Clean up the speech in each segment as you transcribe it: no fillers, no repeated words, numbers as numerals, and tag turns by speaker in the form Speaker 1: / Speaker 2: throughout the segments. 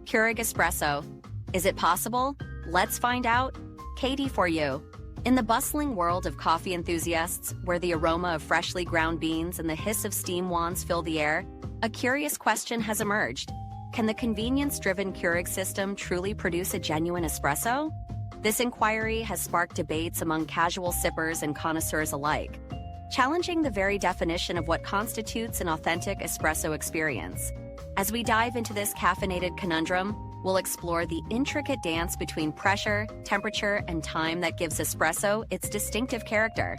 Speaker 1: Keurig Espresso. Is it possible? Let's find out. KD4U. In the bustling world of coffee enthusiasts, where the aroma of freshly ground beans and the hiss of steam wands fill the air, a curious question has emerged. Can the convenience-driven Keurig system truly produce a genuine espresso? This inquiry has sparked debates among casual sippers and connoisseurs alike, challenging the very definition of what constitutes an authentic espresso experience. As we dive into this caffeinated conundrum, we'll explore the intricate dance between pressure, temperature, and time that gives espresso its distinctive character.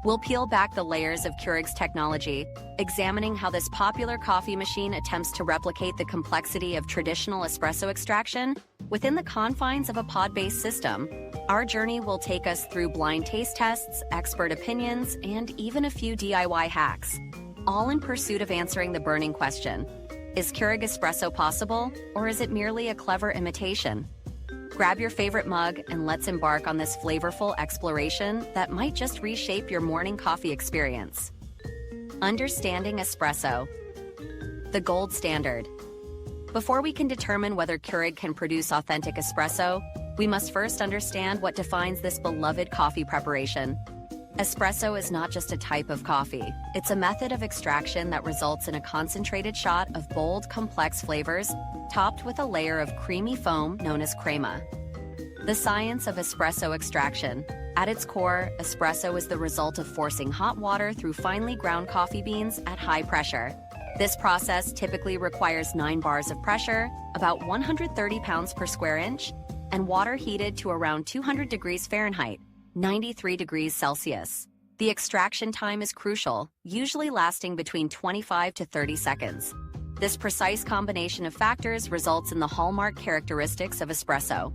Speaker 1: We'll peel back the layers of Keurig's technology, examining how this popular coffee machine attempts to replicate the complexity of traditional espresso extraction within the confines of a pod-based system. Our journey will take us through blind taste tests, expert opinions, and even a few DIY hacks, all in pursuit of answering the burning question: is Keurig Espresso possible, or is it merely a clever imitation? Grab your favorite mug and let's embark on this flavorful exploration that might just reshape your morning coffee experience. Understanding espresso, the gold standard. Before we can determine whether Keurig can produce authentic espresso, we must first understand what defines this beloved coffee preparation. Espresso is not just a type of coffee. It's a method of extraction that results in a concentrated shot of bold, complex flavors, topped with a layer of creamy foam known as crema. The science of espresso extraction. At its core, espresso is the result of forcing hot water through finely ground coffee beans at high pressure. This process typically requires 9 bars of pressure, about 130 pounds per square inch, and water heated to around 200 degrees Fahrenheit, 93 degrees Celsius. The extraction time is crucial, usually lasting between 25 to 30 seconds. This precise combination of factors results in the hallmark characteristics of espresso.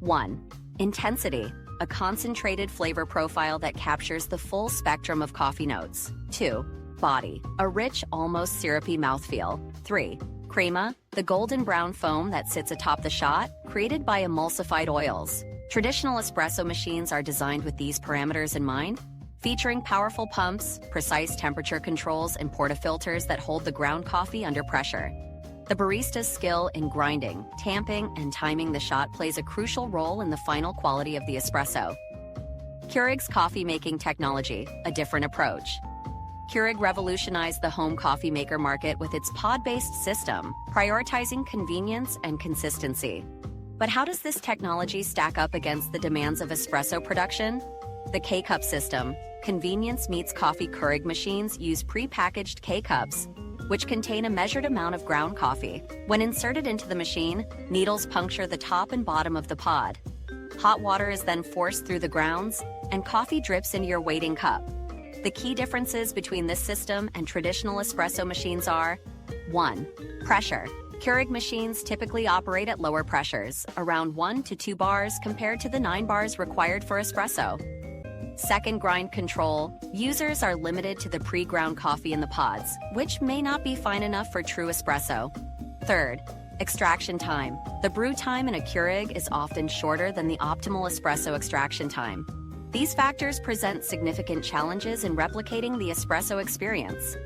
Speaker 1: 1. Intensity, a concentrated flavor profile that captures the full spectrum of coffee notes. 2. Body, a rich, almost syrupy mouthfeel. 3. Crema, the golden brown foam that sits atop the shot, created by emulsified oils. Traditional espresso machines are designed with these parameters in mind, featuring powerful pumps, precise temperature controls, and portafilters that hold the ground coffee under pressure. The barista's skill in grinding, tamping, and timing the shot plays a crucial role in the final quality of the espresso. Keurig's coffee-making technology, a different approach. Keurig revolutionized the home coffee maker market with its pod-based system, prioritizing convenience and consistency. But how does this technology stack up against the demands of espresso production? The K-Cup system. Convenience meets coffee. Keurig machines use pre-packaged K-Cups, which contain a measured amount of ground coffee. When inserted into the machine, needles puncture the top and bottom of the pod. Hot water is then forced through the grounds, and coffee drips into your waiting cup. The key differences between this system and traditional espresso machines are: 1. Pressure. Keurig machines typically operate at lower pressures, around 1 to 2 bars compared to the 9 bars required for espresso. 2. Grind control. Users are limited to the pre-ground coffee in the pods, which may not be fine enough for true espresso. 3. Extraction time. The brew time in a Keurig is often shorter than the optimal espresso extraction time. These factors present significant challenges in replicating the espresso experience.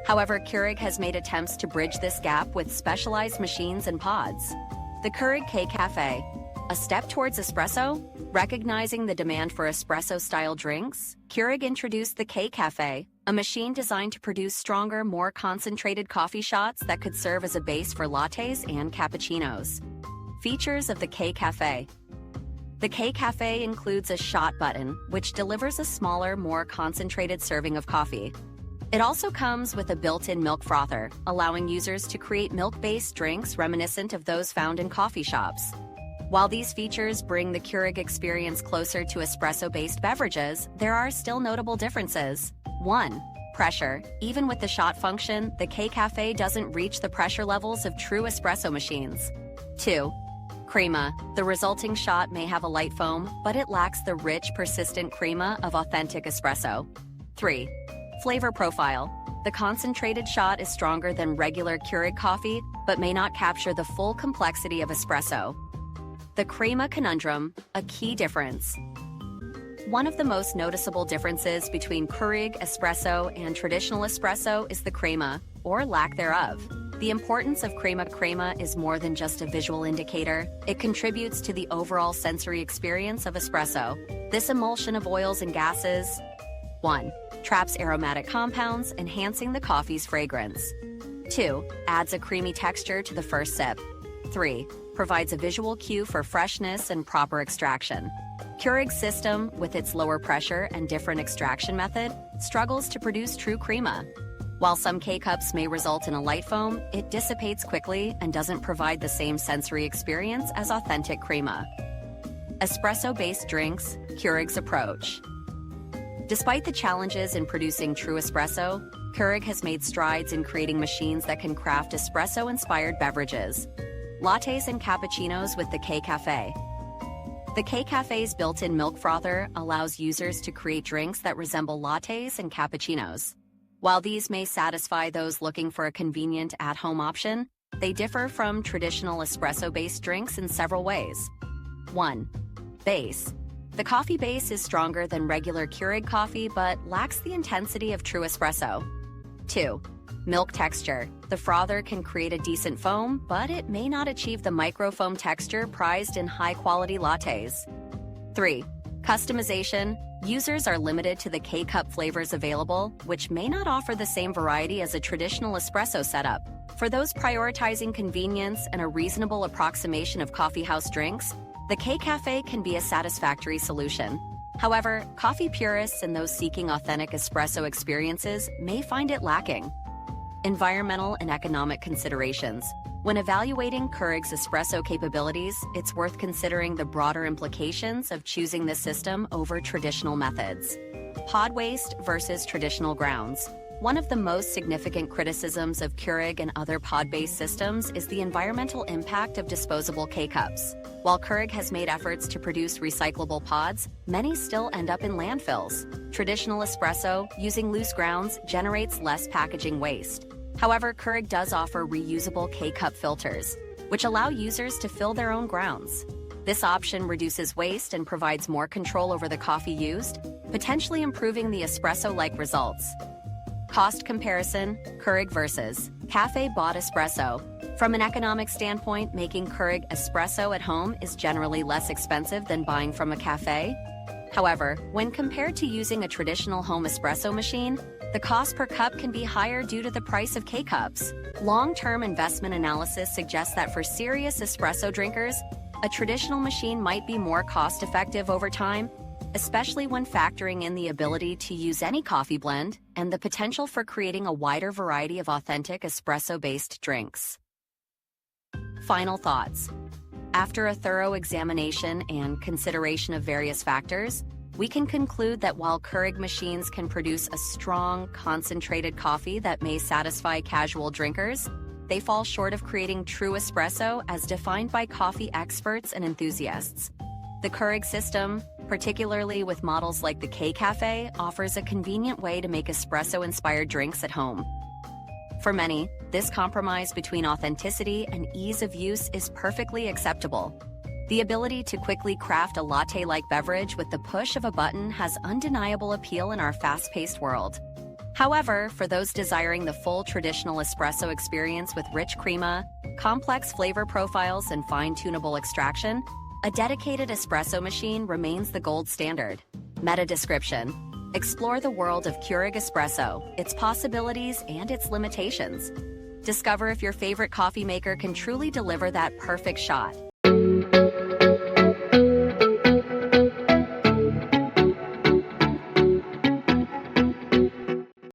Speaker 1: However, Keurig has made attempts to bridge this gap with specialized machines and pods. The Keurig K-Cafe, a step towards espresso. Recognizing the demand for espresso-style drinks, Keurig introduced the K-Cafe, a machine designed to produce stronger, more concentrated coffee shots that could serve as a base for lattes and cappuccinos. Features of the K-Cafe. The K-Cafe includes a shot button, which delivers a smaller, more concentrated serving of coffee. It also comes with a built-in milk frother, allowing users to create milk-based drinks reminiscent of those found in coffee shops. While these features bring the Keurig experience closer to espresso-based beverages, there are still notable differences. 1. Pressure. Even with the shot function, the K-Cafe doesn't reach the pressure levels of true espresso machines. 2. Crema. The resulting shot may have a light foam, but it lacks the rich, persistent crema of authentic espresso. 3. Flavor profile. The concentrated shot is stronger than regular Keurig coffee, but may not capture the full complexity of espresso. The crema conundrum, a key difference. One of the most noticeable differences between Keurig Espresso and traditional espresso is the crema, or lack thereof. The importance of crema is more than just a visual indicator. It contributes to the overall sensory experience of espresso. This emulsion of oils and gases 1. Traps aromatic compounds, enhancing the coffee's fragrance. 2. Adds a creamy texture to the first sip. 3. Provides a visual cue for freshness and proper extraction. Keurig's system, with its lower pressure and different extraction method, struggles to produce true crema. While some K-cups may result in a light foam, it dissipates quickly and doesn't provide the same sensory experience as authentic crema. Espresso-based drinks, Keurig's approach. Despite the challenges in producing true espresso, Keurig has made strides in creating machines that can craft espresso-inspired beverages. Lattes and cappuccinos with the K-Cafe. The K-Cafe's built-in milk frother allows users to create drinks that resemble lattes and cappuccinos. While these may satisfy those looking for a convenient at-home option, they differ from traditional espresso-based drinks in several ways. 1. Base. The coffee base is stronger than regular Keurig coffee but lacks the intensity of true espresso. 2. Milk texture. The frother can create a decent foam, but it may not achieve the microfoam texture prized in high-quality lattes. 3. Customization. Users are limited to the K-cup flavors available, which may not offer the same variety as a traditional espresso setup. For those prioritizing convenience and a reasonable approximation of coffeehouse drinks, the K-Cafe can be a satisfactory solution. However, coffee purists and those seeking authentic espresso experiences may find it lacking. Environmental and economic considerations. When evaluating Keurig's espresso capabilities, it's worth considering the broader implications of choosing this system over traditional methods. Pod waste versus traditional grounds. One of the most significant criticisms of Keurig and other pod-based systems is the environmental impact of disposable K-cups. While Keurig has made efforts to produce recyclable pods, many still end up in landfills. Traditional espresso, using loose grounds, generates less packaging waste. However, Keurig does offer reusable K-cup filters, which allow users to fill their own grounds. This option reduces waste and provides more control over the coffee used, potentially improving the espresso-like results. Cost comparison, Keurig versus cafe-bought espresso. From an economic standpoint, making Keurig espresso at home is generally less expensive than buying from a cafe. However, when compared to using a traditional home espresso machine, the cost per cup can be higher due to the price of K-cups. Long-term investment analysis suggests that for serious espresso drinkers, a traditional machine might be more cost-effective over time, especially when factoring in the ability to use any coffee blend and the potential for creating a wider variety of authentic espresso-based drinks. Final thoughts. After a thorough examination and consideration of various factors, we can conclude that while Keurig machines can produce a strong, concentrated coffee that may satisfy casual drinkers, they fall short of creating true espresso as defined by coffee experts and enthusiasts. The Keurig system, particularly with models like the K-Cafe, offers a convenient way to make espresso-inspired drinks at home. For many, this compromise between authenticity and ease of use is perfectly acceptable. The ability to quickly craft a latte-like beverage with the push of a button has undeniable appeal in our fast-paced world. However, for those desiring the full traditional espresso experience with rich crema, complex flavor profiles, and fine-tunable extraction, a dedicated espresso machine remains the gold standard. Meta description. Explore the world of Keurig Espresso, its possibilities and its limitations. Discover if your favorite coffee maker can truly deliver that perfect shot.